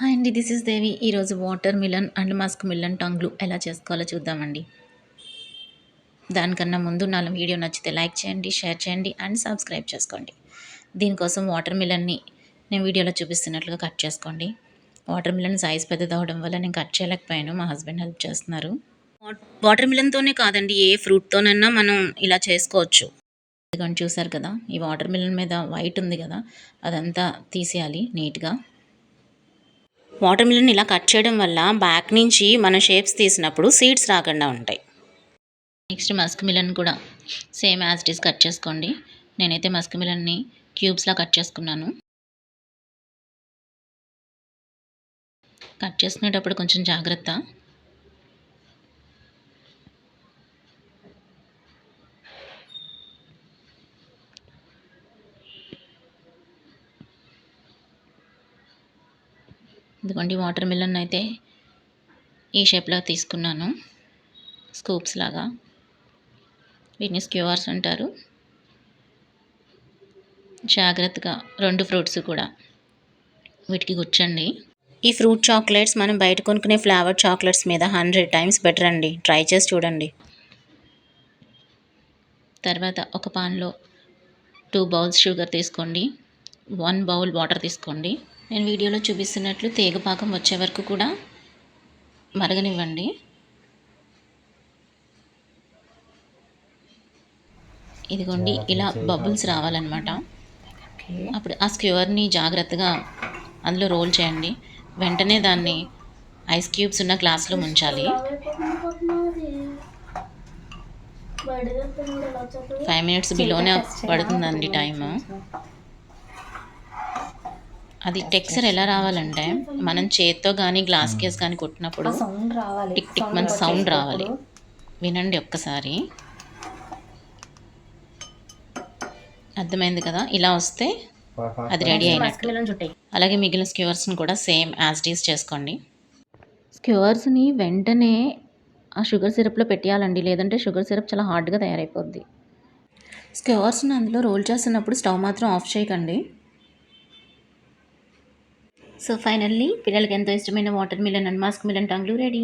Hi అండి, this is Devi. ఈరోజు watermelon and muskmelon టంగ్లు ఎలా చేసుకోవాలో చూద్దామండి. దానికన్నా ముందు నా వీడియో నచ్చితే లైక్ చేయండి, షేర్ చేయండి అండ్ సబ్స్క్రైబ్ చేసుకోండి. దీనికోసం వాటర్ మిలన్ని నేను వీడియోలో చూపిస్తున్నట్లుగా కట్ చేసుకోండి. వాటర్ మిలన్ సైజ్ పెద్దది అవడం వల్ల నేను కట్ చేయలేకపోయాను, మా హస్బెండ్ హెల్ప్ చేస్తున్నారు. వాటర్ మిలన్తోనే కాదండి, ఏ ఫ్రూట్తోనైనా మనం ఇలా చేసుకోవచ్చు. ఇదిగోండి, చూసారు కదా, ఈ వాటర్ మిలన్ మీద వైట్ ఉంది కదా, అదంతా తీసేయాలి నీట్గా. వాటర్ మిలన్ ఇలా కట్ చేయడం వల్ల బ్యాక్ నుంచి మన షేప్స్ తీసినప్పుడు సీడ్స్ రాకుండా ఉంటాయి. నెక్స్ట్ మస్క్ మిలన్ కూడా same as it is cut చేసుకోండి. నేనైతే మస్క్ మిలన్ని క్యూబ్స్లా కట్ చేసుకున్నాను. కట్ చేసుకునేటప్పుడు కొంచెం జాగ్రత్త. ఇదిగోండి, వాటర్ మిలన్ అయితే ఈ షేప్లో తీసుకున్నాను, స్కూప్స్ లాగా. వీటిని స్క్యూవర్స్ అంటారు. జాగ్రత్తగా రెండు ఫ్రూట్స్ కూడా వీటికి గుచ్చండి. ఈ ఫ్రూట్ చాక్లెట్స్ మనం బయట కొనుక్కునే ఫ్లేవర్ చాక్లెట్స్ మీద 100 టైమ్స్ బెటర్ అండి, ట్రై చేసి చూడండి. తర్వాత ఒక పాన్లో 2 బౌల్స్ షుగర్ తీసుకోండి, 1 బౌల్ వాటర్ తీసుకోండి. నేను వీడియోలో చూపిస్తున్నట్లు తీగపాకం వచ్చే వరకు కూడా మరగనివ్వండి. ఇదిగోండి, ఇలా బబుల్స్ రావాలన్నమాట. అప్పుడు ఆ స్క్యూవర్ని జాగ్రత్తగా అందులో రోల్ చేయండి. వెంటనే దాన్ని ఐస్ క్యూబ్స్ ఉన్న గ్లాస్లో ముంచాలి. 5 మినిట్స్ బిలోనే పడుతుందండి టైము. అది టెక్స్చర్ ఎలా రావాలంటే, మనం చేత్తో కానీ గ్లాస్ కేస్ కానీ కొట్టినప్పుడు టిక్ టిక్ మంచి సౌండ్ రావాలి. వినండి ఒక్కసారి. అర్థమైంది కదా, ఇలా వస్తే అది రెడీ అయినట్టు. అలాగే మిగిలిన స్క్యూవర్స్ని కూడా సేమ్ యాజ్ ఇట్ ఈస్ చేసుకోండి. స్క్యూవర్స్ని వెంటనే ఆ షుగర్ సిరప్లో పెట్టేయాలండి, లేదంటే షుగర్ సిరప్ చాలా హార్డ్గా తయారైపోద్ది. స్క్యూవర్స్ని అందులో రోల్ చేస్తున్నప్పుడు స్టవ్ మాత్రం ఆఫ్ చేయకండి. సో ఫైనల్లీ పిల్లలకి ఎంతో ఇష్టమైన watermelon and muskmelon టంగ్లు రెడీ.